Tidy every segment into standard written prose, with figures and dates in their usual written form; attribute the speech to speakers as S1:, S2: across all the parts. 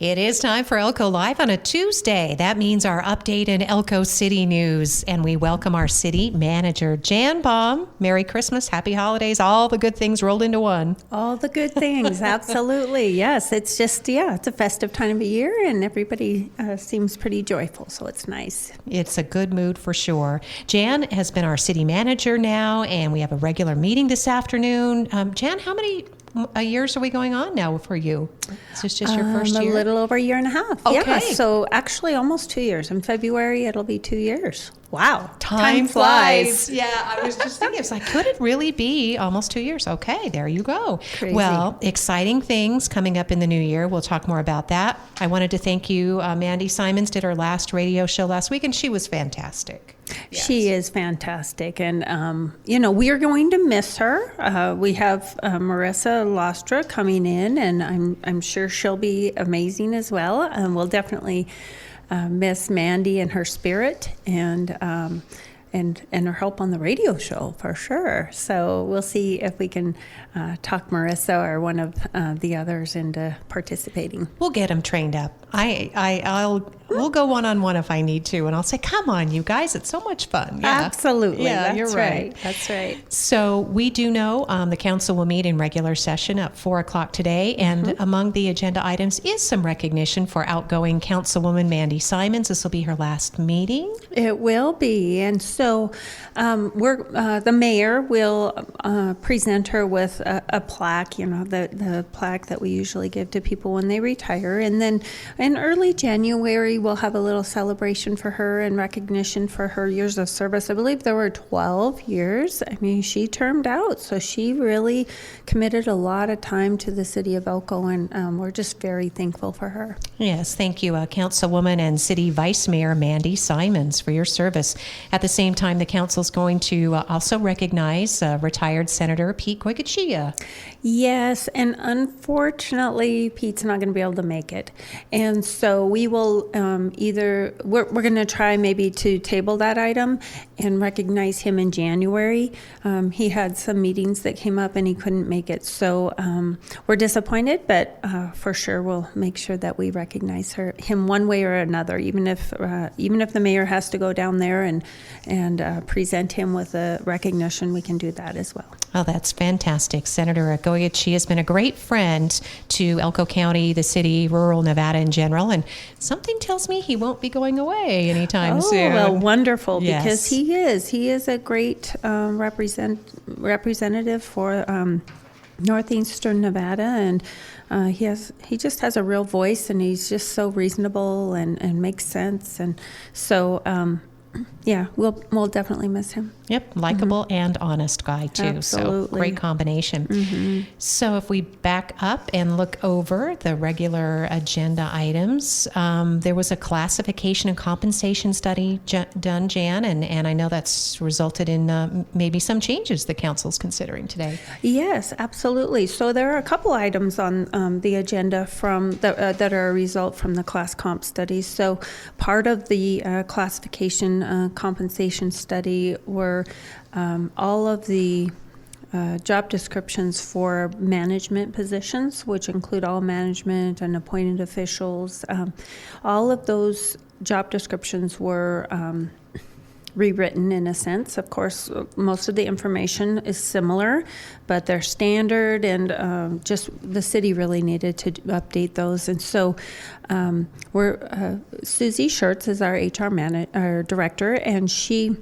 S1: It is time for Elko Live on a Tuesday. That means our update in Elko City news. And we welcome our city manager, Jan Baum. Merry Christmas, happy holidays, all the good things rolled into one.
S2: All the good things, absolutely. Yes, it's just, it's a festive time of year and everybody seems pretty joyful, so it's nice.
S1: It's a good mood for sure. Jan has been our city manager now, and we have a regular meeting this afternoon. Jan, how many years are we going on now for you? Is this just your first year?
S2: A little over a year and a half.
S1: Okay.
S2: Yeah, so actually almost 2 years. In February, it'll be 2 years. Wow.
S1: Time flies. Yeah, I was just thinking, it's like, could it really be almost 2 years? Okay, there you go.
S2: Crazy.
S1: Well, exciting things coming up in the new year. We'll talk more about that. I wanted to thank you. Mandy Simons did her last radio show last week, and she was fantastic. Yes.
S2: She is fantastic. And, we are going to miss her. We have Marissa Lostra coming in, and I'm sure she'll be amazing as well. We'll definitely miss Mandy and her spirit and her help on the radio show for sure. So we'll see if we can talk Marissa or one of the others into participating.
S1: We'll get them trained up. We'll go one-on-one if I need to, and I'll say, come on, you guys, it's so much fun. Yeah.
S2: Absolutely.
S1: Yeah,
S2: That's
S1: you're right.
S2: That's right.
S1: So we do know the council will meet in regular session at 4 o'clock today, and among the agenda items is some recognition for outgoing Councilwoman Mandy Simons. This will be her last meeting.
S2: It will be, and so the mayor will present her with a plaque, the plaque that we usually give to people when they retire, and then in early January we'll have a little celebration for her and recognition for her years of service. I believe there were 12 years. I mean, she termed out, so she really committed a lot of time to the city of Elko, and we're just very thankful for her.
S1: Yes, thank you, Councilwoman and City Vice Mayor Mandy Simons, for your service. At the same time, the council's going to also recognize retired Senator Pete Goycochea.
S2: Yes, and unfortunately, Pete's not going to be able to make it. And so we will we're going to try maybe to table that item and recognize him in January. He had some meetings that came up and he couldn't make it. So we're disappointed, but for sure we'll make sure that we recognize him one way or another, even if the mayor has to go down there and present him with a recognition, we can do that as well.
S1: Oh, that's fantastic. Senator Goycochea has been a great friend to Elko County, the city, rural Nevada in general, and something tells me he won't be going away anytime soon.
S2: Oh, well, wonderful,
S1: yes.
S2: Because he is a great representative for northeastern Nevada, and he just has a real voice, and he's just so reasonable and makes sense, and so we'll definitely miss him.
S1: Yep, likable and honest guy too.
S2: Absolutely.
S1: So great combination. So if we back up and look over the regular agenda items, there was a classification and compensation study done, Jan, and I know that's resulted in maybe some changes the council's considering today.
S2: Yes, absolutely. So there are a couple items on the agenda from that are a result from the class comp study. So part of the classification compensation study were all of the job descriptions for management positions, which include all management and appointed officials. All of those job descriptions were rewritten in a sense. Of course, most of the information is similar, but they're standard, and just the city really needed to update those. And so Susie Schertz is our HR director, and she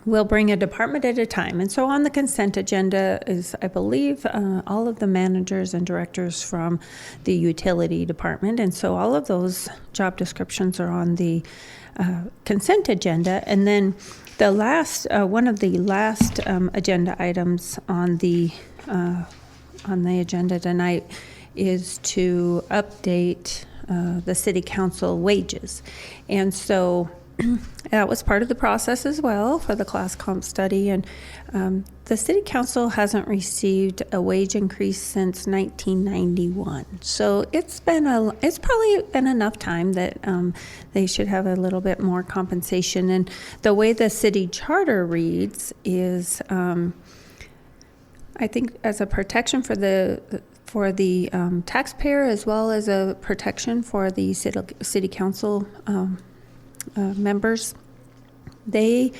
S2: will bring a department at a time. And so on the consent agenda is, I believe, all of the managers and directors from the utility department. And so all of those job descriptions are on the consent agenda. And then the last, one of the last agenda items on the agenda tonight is to update the city council wages. And so that was part of the process as well for the class comp study, and the city council hasn't received a wage increase since 1991. So it's probably been enough time that they should have a little bit more compensation. And the way the city charter reads is, I think, as a protection for the for the taxpayer, as well as a protection for the city council members. They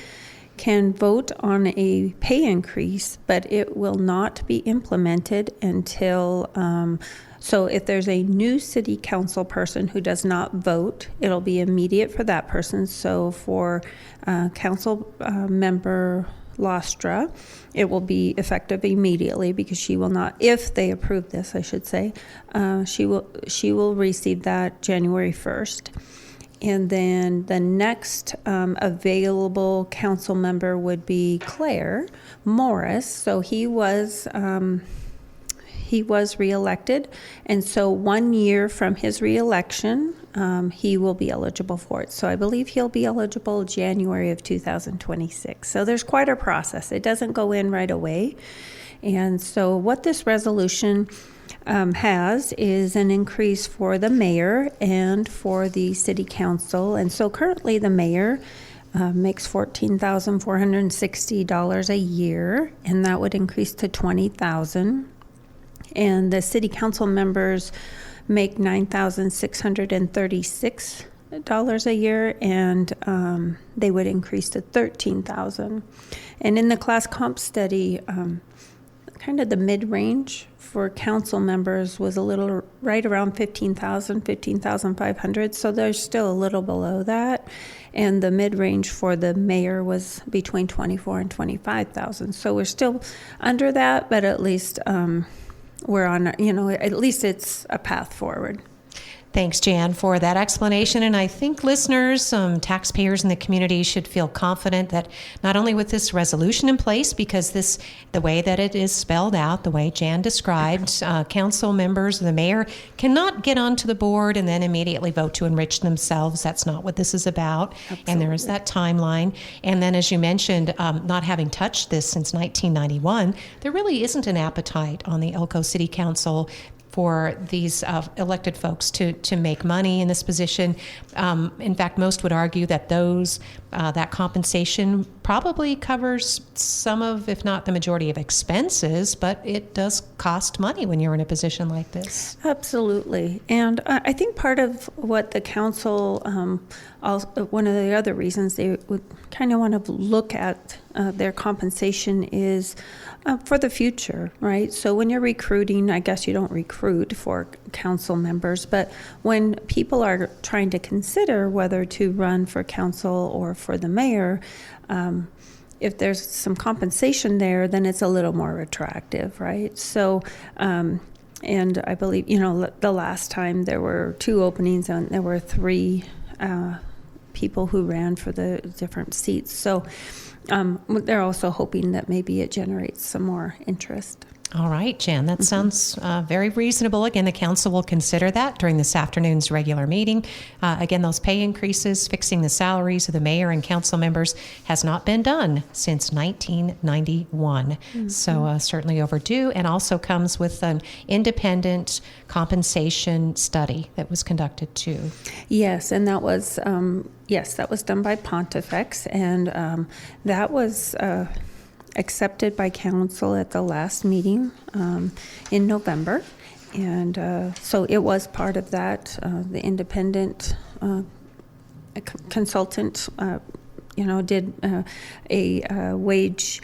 S2: can vote on a pay increase, but it will not be implemented until, so if there's a new city council person who does not vote, it'll be immediate for that person. So for council member Lostra, it will be effective immediately, because she will not, if they approve this, I should say, she will receive that January 1st. And then the next available council member would be Claire Morris. So he was reelected, and so 1 year from his reelection, he will be eligible for it. So I believe he'll be eligible January of 2026. So there's quite a process. It doesn't go in right away. And so what this resolution has is an increase for the mayor and for the city council. And so currently the mayor makes $14,460 a year, and that would increase to $20,000. And the city council members make $9,636 a year, and they would increase to $13,000. And in the class comp study, kind of the mid-range for council members was a little right around 15,500. So they're still a little below that. And the mid-range for the mayor was between 24 and 25,000. So we're still under that, but at least we're on, at least it's a path forward.
S1: Thanks, Jan, for that explanation. And I think listeners, taxpayers in the community should feel confident that not only with this resolution in place, because the way that it is spelled out, the way Jan described, council members, the mayor cannot get onto the board and then immediately vote to enrich themselves. That's not what this is about. Absolutely. And there is that timeline. And then, as you mentioned, not having touched this since 1991, there really isn't an appetite on the Elko City Council for these elected folks to make money in this position. In fact, most would argue that that compensation probably covers some of, if not the majority of expenses, but it does cost money when you're in a position like this.
S2: Absolutely. And I think part of what the council, one of the other reasons they would kind of want to look at their compensation is for the future, right? So when you're recruiting, I guess you don't recruit for council members, but when people are trying to consider whether to run for council or for the mayor, if there's some compensation there, then it's a little more attractive, right? So, and I believe, the last time there were 2 openings and there were 3 people who ran for the different seats. So they're also hoping that maybe it generates some more interest.
S1: All right, Jan, that sounds very reasonable. Again, the council will consider that during this afternoon's regular meeting. Again, those pay increases, fixing the salaries of the mayor and council members has not been done since 1991. Mm-hmm. So certainly overdue, and also comes with an independent compensation study that was conducted too.
S2: Yes, and that was that was done by Pontifex, and that was accepted by council at the last meeting in November. And so it was part of that. The independent consultant, did a wage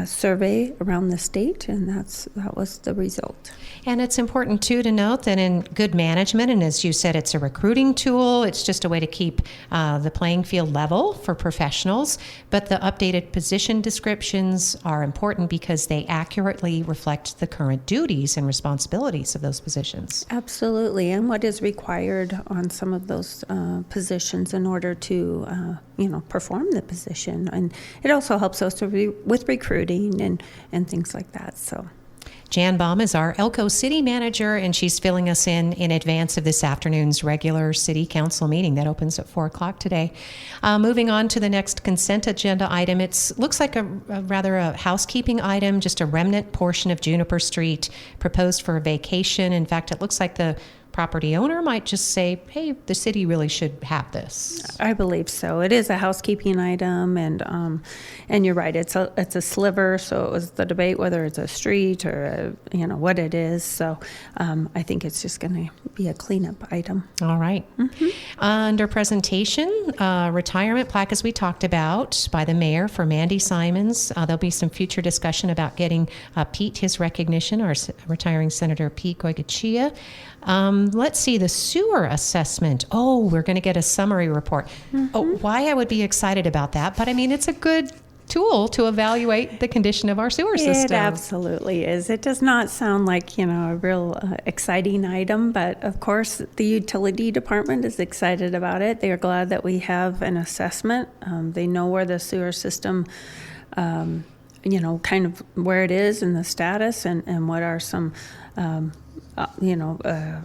S2: survey around the state, and that was the result.
S1: And it's important, too, to note that in good management, and as you said, it's a recruiting tool. It's just a way to keep the playing field level for professionals. But the updated position descriptions are important because they accurately reflect the current duties and responsibilities of those positions.
S2: Absolutely. And what is required on some of those positions in order to, perform the position. And it also helps us with recruiting and things like that. So.
S1: Jan Baum is our Elko City Manager, and she's filling us in advance of this afternoon's regular City Council meeting that opens at 4 o'clock today. Moving on to the next consent agenda item, it looks like a housekeeping item, just a remnant portion of Juniper Street proposed for a vacation. In fact, it looks like the property owner might just say, hey, the city really should have this.
S2: I believe so. It is a housekeeping item, and you're right. It's a sliver, so it was the debate whether it's a street or what it is. So I think it's just going to be a cleanup item.
S1: All right. Under presentation, retirement plaque, as we talked about, by the mayor for Mandy Simons. There'll be some future discussion about getting Pete his recognition, our retiring Senator Pete Goycochea. Let's see, the sewer assessment. Oh, we're going to get a summary report. Oh, why I would be excited about that, but I mean, it's a good tool to evaluate the condition of our sewer system.
S2: It absolutely is. It does not sound like, a real exciting item, but of course the utility department is excited about it. They are glad that we have an assessment. They know where the sewer system, kind of where it is and the status and what are some,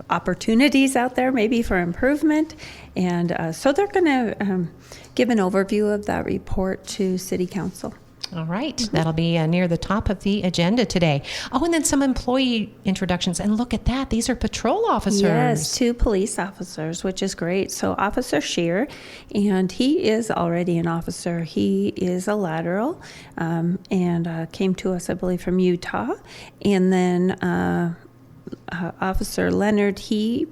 S2: opportunities out there maybe for improvement. And so they're going to give an overview of that report to City Council.
S1: All right. That'll be near the top of the agenda today. Oh, and then some employee introductions. And look at that. These are patrol officers.
S2: Yes, 2 police officers, which is great. So Officer Shear, and he is already an officer. He is a lateral and came to us, I believe, from Utah. And then Officer Leonard, he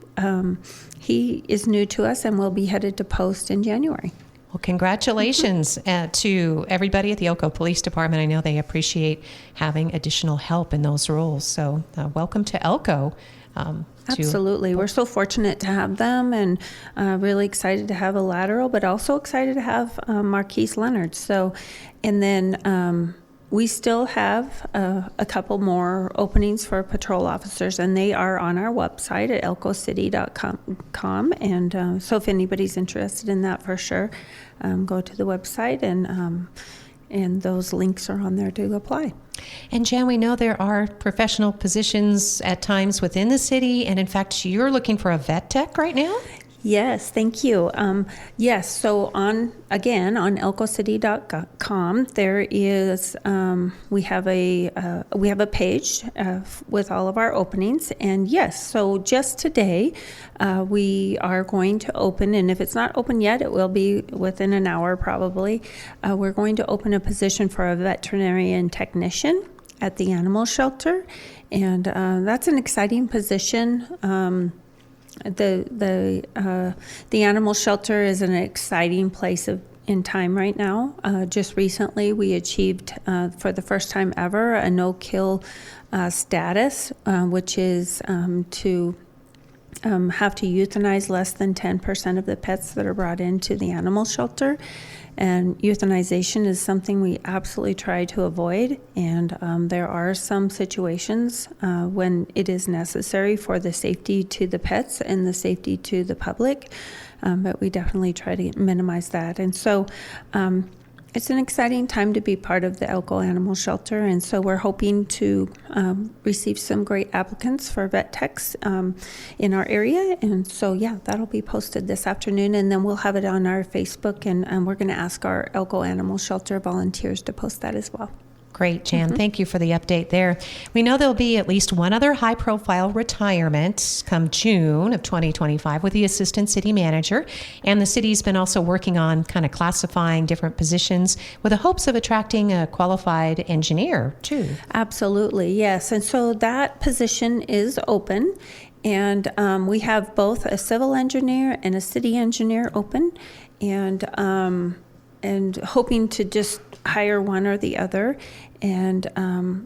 S2: is new to us and will be headed to post in January.
S1: Well, congratulations to everybody at the Elko Police Department. I know they appreciate having additional help in those roles. So welcome to Elko.
S2: Absolutely. We're so fortunate to have them, and really excited to have a lateral, but also excited to have Marquise Leonard. So, and then we still have a couple more openings for patrol officers, and they are on our website at elkocity.com. And so if anybody's interested in that, for sure, go to the website, and those links are on there to apply.
S1: And Jan, we know there are professional positions at times within the city, and in fact, you're looking for a vet tech right now?
S2: Yes, thank you. Yes, so on elkocity.com, there is we have a page with all of our openings, and yes, so just today we are going to open, and if it's not open yet, it will be within an hour probably. We're going to open a position for a veterinarian technician at the animal shelter, and that's an exciting position. The animal shelter is an exciting place in time right now. Just recently, we achieved, for the first time ever, a no-kill status, which is to have to euthanize less than 10% of the pets that are brought into the animal shelter. And euthanization is something we absolutely try to avoid. And there are some situations when it is necessary for the safety to the pets and the safety to the public. But we definitely try to minimize that. And so it's an exciting time to be part of the Elko Animal Shelter, and so we're hoping to receive some great applicants for vet techs in our area. And so, yeah, that'll be posted this afternoon, and then we'll have it on our Facebook, and we're going to ask our Elko Animal Shelter volunteers to post that as well.
S1: Great, Jan. Thank you for the update there. We know there'll be at least one other high-profile retirement come June of 2025 with the assistant city manager. And the city's been also working on kind of classifying different positions with the hopes of attracting a qualified engineer, too.
S2: Absolutely, yes. And so that position is open. And we have both a civil engineer and a city engineer open. And hoping to just hire one or the other. And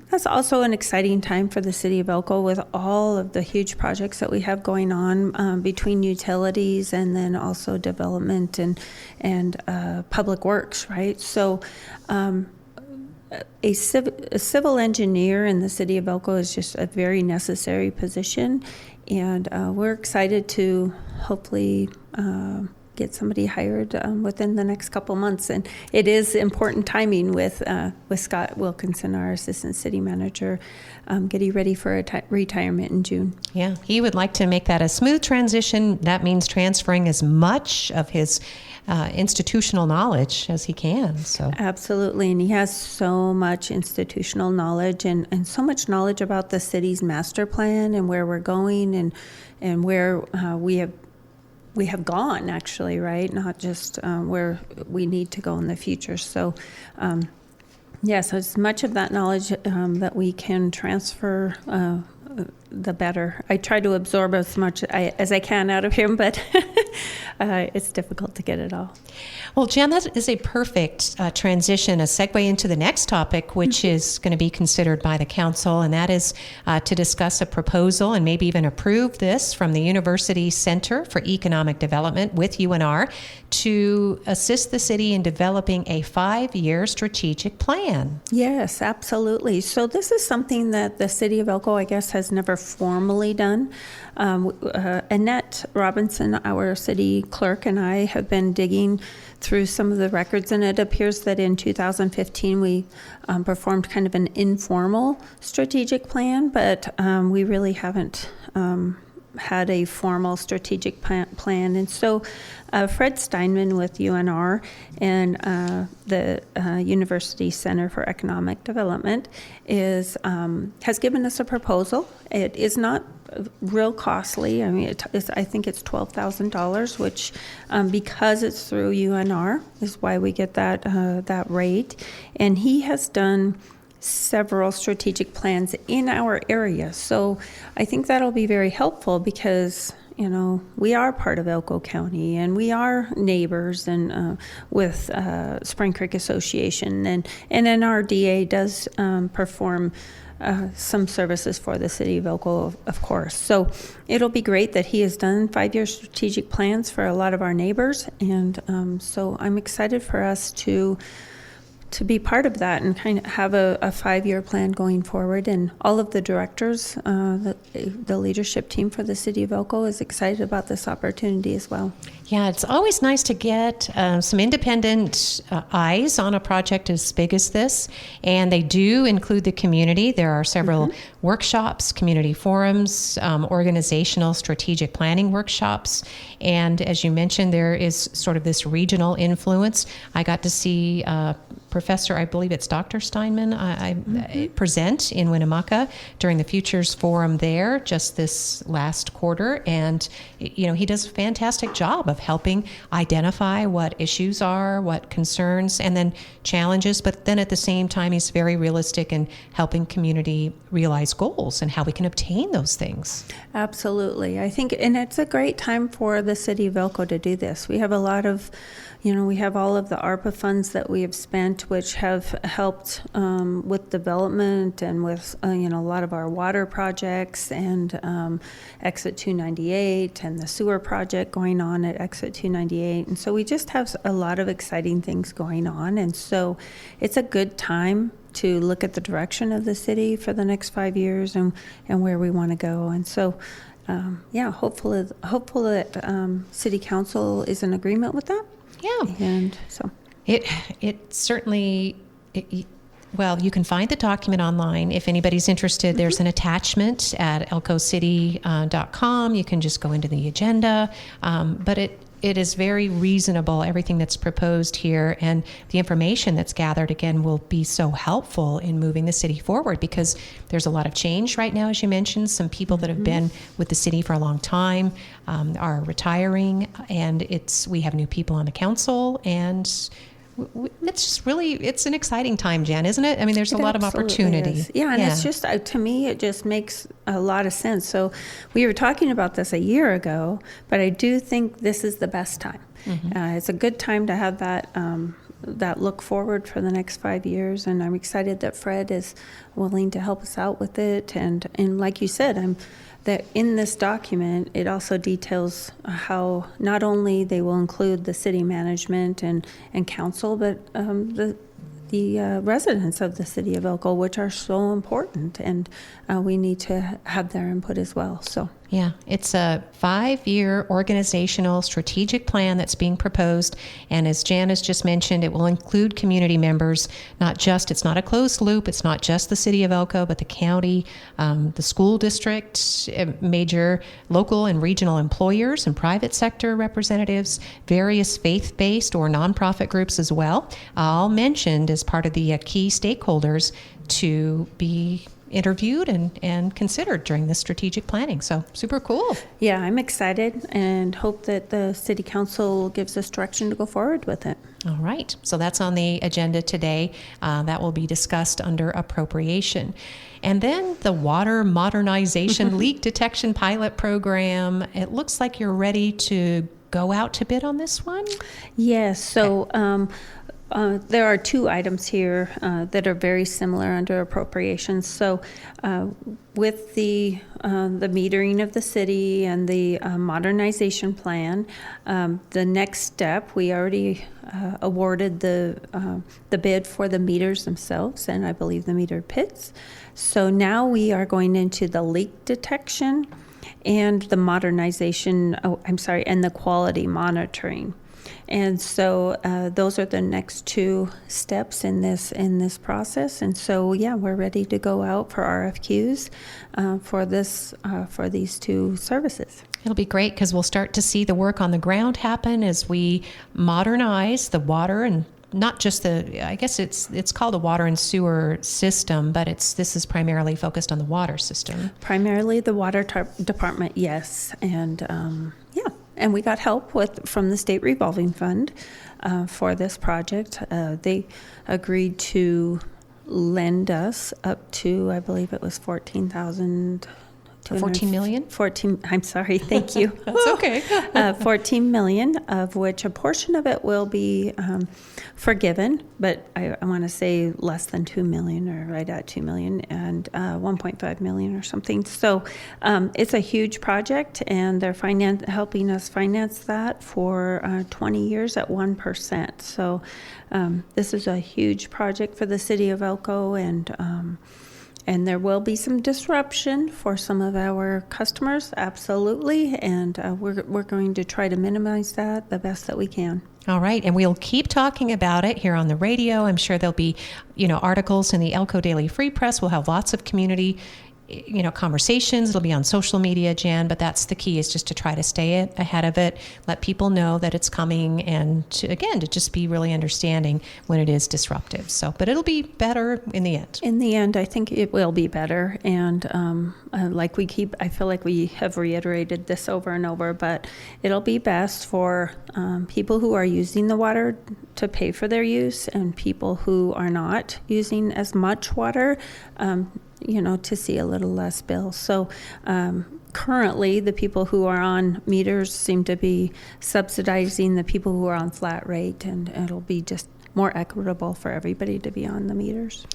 S2: that's also an exciting time for the city of Elko with all of the huge projects that we have going on between utilities and then also development and public works, right? So a civil engineer in the city of Elko is just a very necessary position. And we're excited to hopefully get somebody hired within the next couple months. And it is important timing with Scott Wilkinson, our assistant city manager, getting ready for a retirement in June.
S1: Yeah, he would like to make that a smooth transition. That means transferring as much of his institutional knowledge as he can. So
S2: absolutely, and he has so much institutional knowledge and so much knowledge about the city's master plan and where we're going, where we have gone, actually, right? Not just where we need to go in the future. So, yes, as much of that knowledge that we can transfer, the better. I try to absorb as much as I can out of him, but it's difficult to get it all.
S1: Well, Jan, that is a perfect transition, a segue into the next topic, which is going to be considered by the council, and that is to discuss a proposal and maybe even approve this from the University Center for Economic Development with UNR to assist the city in developing a 5-year strategic plan.
S2: Yes, absolutely. So this is something that the city of Elko, I guess, has never formally done. Annette Robinson, our city clerk, and I have been digging through some of the records, and it appears that in 2015 we performed kind of an informal strategic plan, but we really haven't had a formal strategic plan. And so Fred Steinman with UNR and the University Center for Economic Development has given us a proposal. It is not real costly. I mean, I think it's $12,000, which because it's through UNR is why we get that rate. And he has done several strategic plans in our area. So I think that'll be very helpful because, you know, we are part of Elko County and we are neighbors and with Spring Creek Association, and NRDA does perform some services for the city of Elko, of course. So it'll be great that he has done 5-year strategic plans for a lot of our neighbors, and so I'm excited for us to be part of that and kind of have a 5-year plan going forward. And all of the directors, the leadership team for the city of Elko is excited about this opportunity as well.
S1: Yeah, it's always nice to get some independent eyes on a project as big as this, and they do include the community. There are several workshops, community forums, organizational strategic planning workshops, and as you mentioned, there is sort of this regional influence. I got to see Professor, I believe it's Dr. Steinman, I present in Winnemucca during the Futures Forum there just this last quarter, and you know, he does a fantastic job of helping identify what issues are, what concerns, and then challenges, but then at the same time, he's very realistic in helping community realize goals and how we can obtain those things.
S2: Absolutely. I think, and it's a great time for the city of Elko to do this. We have a lot of, you know, we have all of the ARPA funds that we have spent, which have helped with development and with, you know, a lot of our water projects and Exit 298 and the sewer project going on at Exit 298. And so we just have a lot of exciting things going on. And so it's a good time to look at the direction of the city for the next 5 years and where we want to go. And so, yeah, hopeful that City Council is in agreement with that.
S1: Yeah.
S2: And so
S1: it certainly, well, you can find the document online. If anybody's interested, there's an attachment at elkocity.com. You can just go into the agenda. But it is very reasonable, everything that's proposed here, and the information that's gathered, again, will be so helpful in moving the city forward because there's a lot of change right now, as you mentioned. Some people that have been with the city for a long time are retiring, and we have new people on the council, and it's just really, it's an exciting time, Jan, isn't it? I mean, there's a lot of opportunity.
S2: Is. Yeah, and it's just, to me, it just makes a lot of sense. So we were talking about this a year ago, but I do think this is the best time. It's a good time to have that look forward for the next 5 years, and I'm excited that Fred is willing to help us out with it. And like you said, that in this document, it also details how not only they will include the city management and council, but the residents of the city of Elko, which are so important, and we need to have their input as well. So.
S1: Yeah, it's a 5-year organizational strategic plan that's being proposed. And as Jan has just mentioned, it will include community members, it's not a closed loop. It's not just the city of Elko, but the county, the school district, major local and regional employers and private sector representatives, various faith-based or nonprofit groups as well, all mentioned as part of the key stakeholders to be interviewed and considered during this strategic planning. So super cool.
S2: Yeah, I'm excited and hope that the City Council gives us direction to go forward with it.
S1: All right. So that's on the agenda today. That will be discussed under appropriation. And then the water modernization leak detection pilot program. It looks like you're ready to go out to bid on this one?
S2: Yes. So there are two items here that are very similar under appropriations. So with the metering of the city and the modernization plan, the next step, we already awarded the bid for the meters themselves, and I believe the meter pits. So now we are going into the leak detection and the modernization, and the quality monitoring. And so those are the next two steps in this process. And so, yeah, we're ready to go out for RFQs for these two services.
S1: It'll be great because we'll start to see the work on the ground happen as we modernize the water, and not just I guess it's called the water and sewer system, but this is primarily focused on the water system.
S2: Primarily the water department, yes. And and we got help from the state revolving fund for this project. They agreed to lend us up to, I believe it was $14
S1: million?
S2: 14, I'm sorry, thank you.
S1: That's okay.
S2: $14 million, of which a portion of it will be forgiven, but I want to say less than $2 million, or right at $2 million, and $1.5 million or something. So it's a huge project, and they're helping us finance that for 20 years at 1%. So this is a huge project for the city of Elko, and there will be some disruption for some of our customers, absolutely, and we're going to try to minimize that the best that we can.
S1: All right, and we'll keep talking about it here on the radio. I'm sure there'll be, articles in the Elko Daily Free Press. We'll have lots of community conversations. It'll be on social media, Jan, but that's the key, is just to try to stay ahead of it, let people know that it's coming, and to just be really understanding when it is disruptive. So, but it'll be better in the end.
S2: In the end, I think it will be better. And I feel like we have reiterated this over and over, but it'll be best for people who are using the water to pay for their use, and people who are not using as much water, to see a little less bill. So currently, the people who are on meters seem to be subsidizing the people who are on flat rate, and it'll be just more equitable for everybody to be on the meters.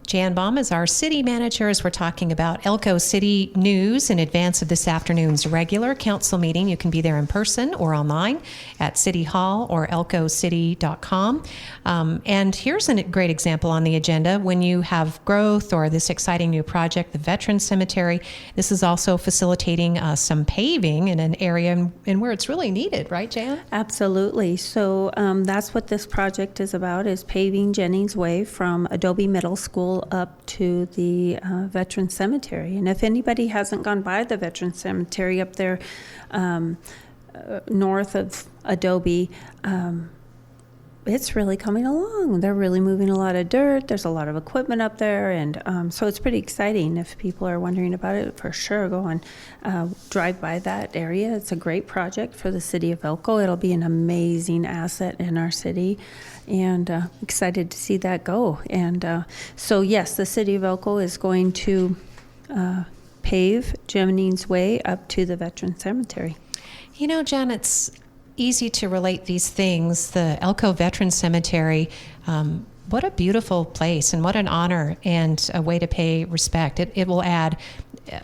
S1: Jan Baum is our city manager as we're talking about Elko City news in advance of this afternoon's regular council meeting. You can be there in person or online at City Hall or elkocity.com. And here's a great example on the agenda. When you have growth or this exciting new project, the Veterans Cemetery, this is also facilitating some paving in an area in where it's really needed, right, Jan?
S2: Absolutely. So that's what this project is about, is paving Jennings Way from Adobe Middle School up to the Veterans Cemetery. And if anybody hasn't gone by the Veterans Cemetery up there north of Adobe, it's really coming along. They're really moving a lot of dirt. There's a lot of equipment up there, and so it's pretty exciting. If people are wondering about it, for sure, go and drive by that area. It's a great project for the city of Elko. It'll be an amazing asset in our city, and excited to see that go. And so, yes, the city of Elko is going to pave Jennings Way up to the Veterans Cemetery.
S1: Jen, it's easy to relate these things. The Elko Veterans Cemetery, what a beautiful place, and what an honor and a way to pay respect. It will add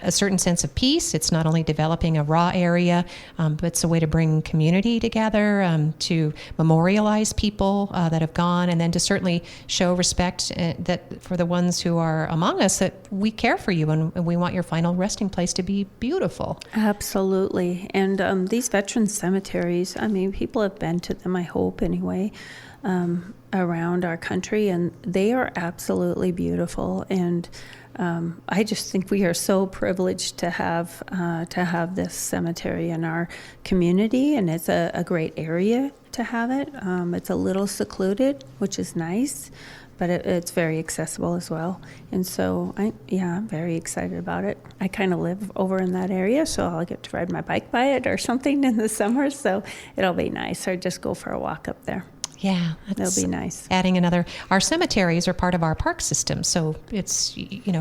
S1: a certain sense of peace. It's not only developing a raw area, but it's a way to bring community together, to memorialize people that have gone, and then to certainly show respect that for the ones who are among us, that we care for you and we want your final resting place to be beautiful.
S2: Absolutely. And these veterans cemeteries, people have been to them, I hope anyway, around our country, and they are absolutely beautiful. And I just think we are so privileged to have this cemetery in our community, and it's a great area to have it. It's a little secluded, which is nice, but it's very accessible as well. And so I'm very excited about it. I kind of live over in that area, so I'll get to ride my bike by it or something in the summer. So it'll be nice, or just go for a walk up there.
S1: Yeah,
S2: It'll be nice.
S1: Adding another, our cemeteries are part of our park system, so it's,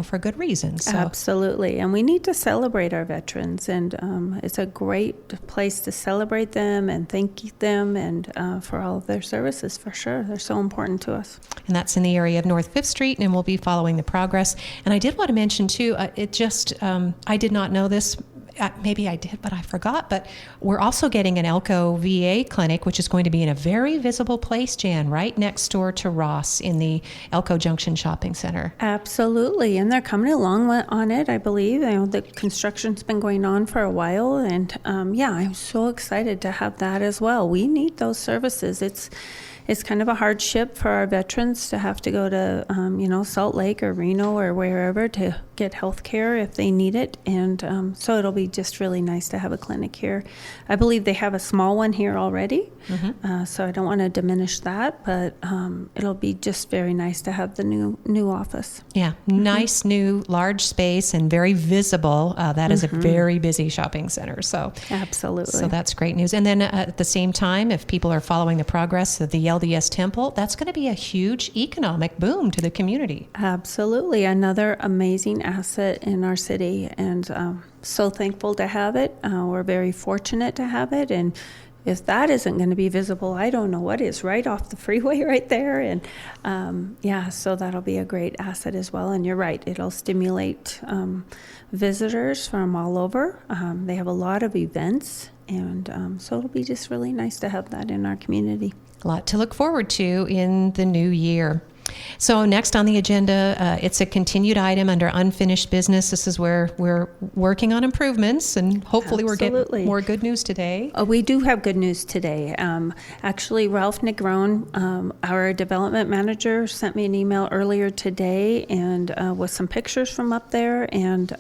S1: for good reason. So.
S2: Absolutely. And we need to celebrate our veterans, and it's a great place to celebrate them and thank them and for all of their services, for sure. They're so important to us.
S1: And that's in the area of North 5th Street, and we'll be following the progress. And I did want to mention, too, I did not know this. Maybe I did, but I forgot. But we're also getting an Elko VA clinic, which is going to be in a very visible place, Jan, right next door to Ross in the Elko Junction Shopping Center.
S2: Absolutely. And they're coming along on it, I believe. The construction's been going on for a while. And I'm so excited to have that as well. We need those services. It's kind of a hardship for our veterans to have to go to, Salt Lake or Reno or wherever to get health care if they need it. And so it'll be just really nice to have a clinic here. I believe they have a small one here already, so I don't want to diminish that, but it'll be just very nice to have the new office.
S1: Yeah, nice, new, large space and very visible. That is a very busy shopping center. So
S2: absolutely.
S1: So that's great news. And then at the same time, if people are following the progress of the LDS Temple, that's going to be a huge economic boom to the community.
S2: Absolutely. Another amazing asset in our city, and so thankful to have it. We're very fortunate to have it, and if that isn't going to be visible, I don't know what is, right off the freeway right there. And so that'll be a great asset as well. And you're right, it'll stimulate visitors from all over. They have a lot of events, and so it'll be just really nice to have that in our community.
S1: A lot to look forward to in the new year. So next on the agenda, it's a continued item under unfinished business. This is where we're working on improvements, and hopefully we're getting more good news today.
S2: We do have good news today. Actually, Ralph Negron, our development manager, sent me an email earlier today and with some pictures from up there, and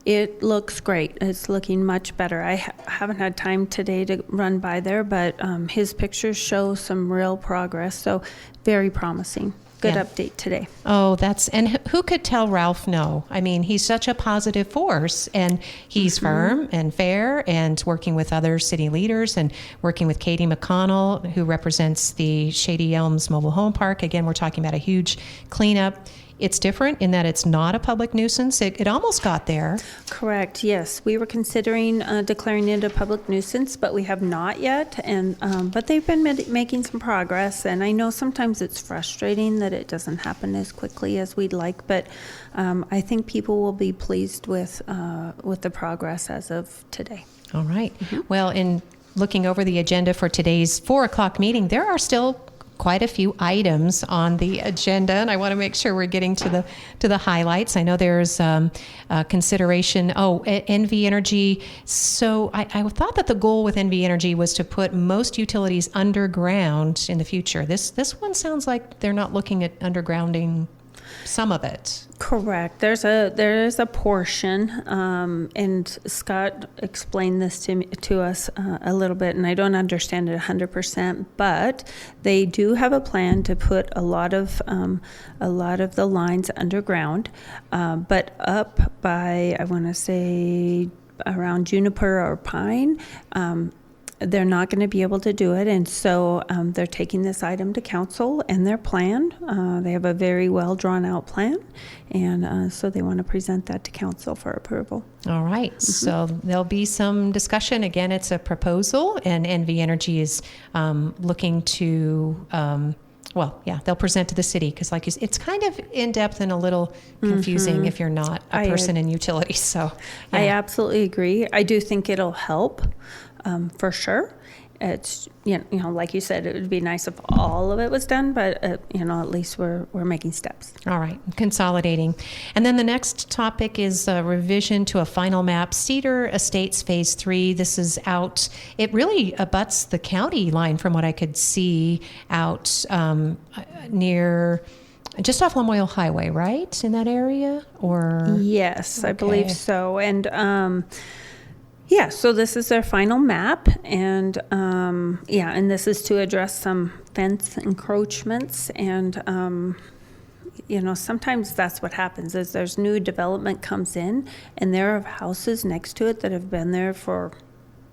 S2: it looks great. It's looking much better. I haven't had time today to run by there, but his pictures show some real progress. So very promising. Good update today.
S1: Oh, and who could tell Ralph no? I mean, he's such a positive force, and he's firm and fair, and working with other city leaders, and working with Katie McConnell, who represents the Shady Elms Mobile Home Park. Again, we're talking about a huge cleanup. It's different in that it's not a public nuisance. It almost got there.
S2: Correct, yes. We were considering declaring it a public nuisance, but we have not yet. And but they've been making some progress. And I know sometimes it's frustrating that it doesn't happen as quickly as we'd like, but I think people will be pleased with the progress as of today.
S1: All right. Well, in looking over the agenda for today's 4:00 meeting, there are still quite a few items on the agenda, and I want to make sure we're getting to the highlights. I know there's consideration. NV Energy. So I thought that the goal with NV Energy was to put most utilities underground in the future. This one sounds like they're not looking at undergrounding some of it.
S2: Correct. There is a portion, and Scott explained this to us a little bit, and I don't understand it 100%. But they do have a plan to put a lot of the lines underground, but up by, I want to say, around Juniper or Pine. They're not going to be able to do it, and so they're taking this item to council and their plan. They have a very well drawn out plan, and so they want to present that to council for approval.
S1: All right, so there'll be some discussion. Again, it's a proposal, and NV Energy is looking to they'll present to the city, because like you said, it's kind of in-depth and a little confusing if you're not a person in utilities. So yeah.
S2: I absolutely agree. I do think it'll help. For sure. It's, like you said, it would be nice if all of it was done, but, at least we're making steps.
S1: All right, consolidating. And then the next topic is a revision to a final map, Cedar Estates Phase 3. This is out, it really abuts the county line from what I could see out near, just off Lamoille Highway, right? In that area? Or
S2: yes, okay. I believe so. And, Yeah, so this is their final map, and and this is to address some fence encroachments, and sometimes that's what happens is there's new development comes in, and there are houses next to it that have been there for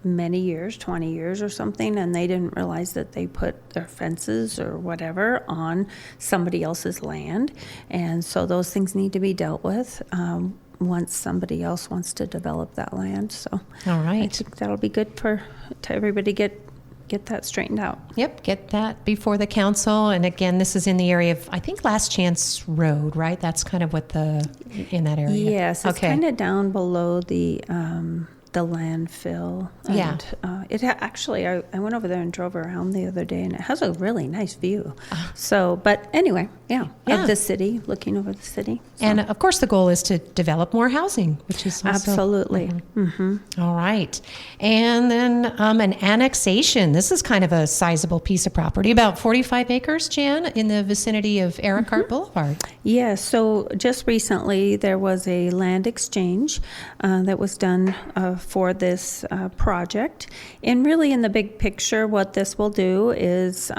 S2: many years, 20 years or something, and they didn't realize that they put their fences or whatever on somebody else's land, and so those things need to be dealt with once somebody else wants to develop that land. So
S1: all right,
S2: I think that'll be good to everybody get that straightened out.
S1: Yep, get that before the council. And again, this is in the area of, I think, Last Chance Road, right? That's kind of what in that area.
S2: Yes, it's kind of down below the landfill. And, actually, I went over there and drove around the other day, and it has a really nice view. So, but anyway, of the city, looking over the city. So.
S1: And of course, the goal is to develop more housing, which is also,
S2: absolutely.
S1: All right. And then an annexation. This is kind of a sizable piece of property, about 45 acres, Jan, in the vicinity of Elko Boulevard.
S2: Yeah, so just recently there was a land exchange that was done for this project. And really in the big picture, what this will do is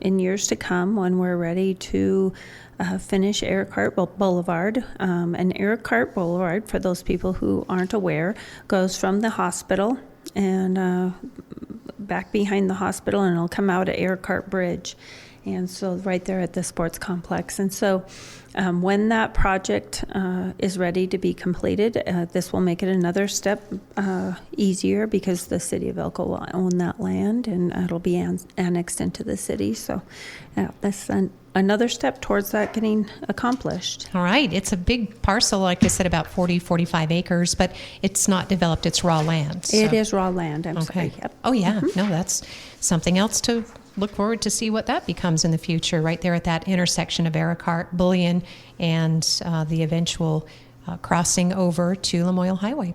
S2: in years to come, when we're ready to finish Elko Boulevard. And Elko Boulevard, for those people who aren't aware, goes from the hospital and back behind the hospital, and it'll come out at Elko Bridge. And so right there at the sports complex. And so when that project is ready to be completed, this will make it another step easier, because the city of Elko will own that land, and it'll be annexed into the city. So that's another step towards that getting accomplished.
S1: All right. It's a big parcel, like I said, about 45 acres, but it's not developed. It's raw land. So.
S2: It is raw land. I'm sorry. Yep.
S1: Oh, yeah. No, that's something else to look forward to see what that becomes in the future, right there at that intersection of Elkhart, Bullion, and the eventual crossing over to Lamoille Highway.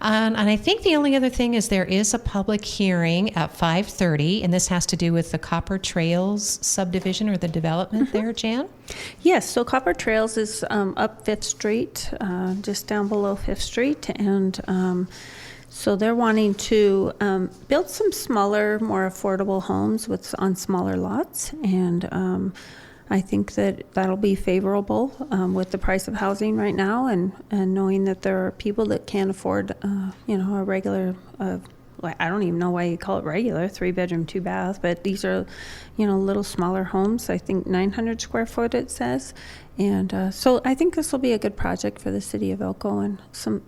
S1: And I think the only other thing is there is a public hearing at 5:30, and this has to do with the Copper Trails subdivision or the development there, Jan?
S2: Yes, so Copper Trails is up 5th Street, just down below 5th Street, and so they're wanting to build some smaller, more affordable homes on smaller lots, and I think that'll be favorable with the price of housing right now, and knowing that there are people that can't afford, a regular. I don't even know why you call it regular, 3-bedroom, 2-bath, but these are, little smaller homes. I think 900 square foot it says, and so I think this will be a good project for the city of Elko, and some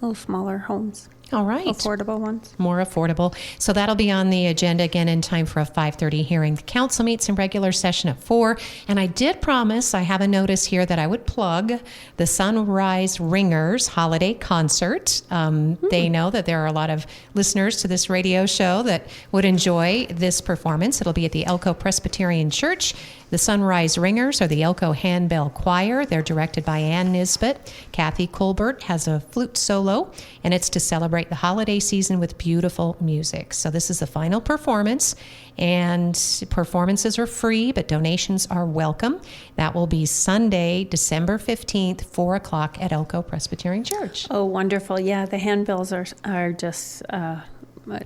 S2: little smaller homes.
S1: All right.
S2: Affordable ones.
S1: More affordable. So that'll be on the agenda again in time for a 5:30 hearing. The council meets in regular session at 4. And I did promise, I have a notice here that I would plug the Sunrise Ringers holiday concert. They know that there are a lot of listeners to this radio show that would enjoy this performance. It'll be at the Elko Presbyterian Church. The Sunrise Ringers are the Elko Handbell Choir. They're directed by Ann Nisbet. Kathy Colbert has a flute solo, and it's to celebrate the holiday season with beautiful music. So this is the final performance, and performances are free, but donations are welcome. That will be Sunday, December 15th, 4 o'clock at Elko Presbyterian Church.
S2: Oh, wonderful. Yeah, the handbells are just...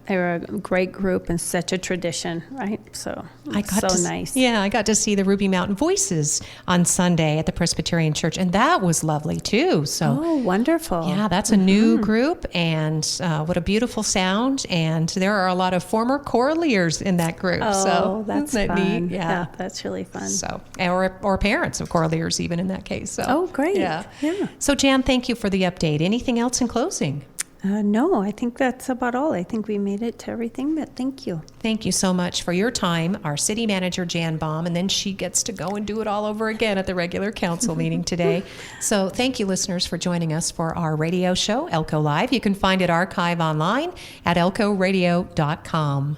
S2: they're a great group and such a tradition, right? So nice.
S1: Yeah, I got to see the Ruby Mountain Voices on Sunday at the Presbyterian Church, and that was lovely too. So,
S2: wonderful.
S1: Yeah, that's a new group, and what a beautiful sound. And there are a lot of former choraleers in that group.
S2: Oh,
S1: so
S2: that's
S1: isn't that
S2: fun.
S1: neat? Yeah,
S2: that's really fun.
S1: So, or parents of choraleers even in that case. So,
S2: oh, great.
S1: Yeah.
S2: Yeah.
S1: So, Jan, thank you for the update. Anything else in closing?
S2: No, I think that's about all. I think we made it to everything, but thank you.
S1: Thank you so much for your time, our city manager, Jan Baum, and then she gets to go and do it all over again at the regular council meeting today. So thank you, listeners, for joining us for our radio show, Elko Live. You can find it archived online at elkoradio.com.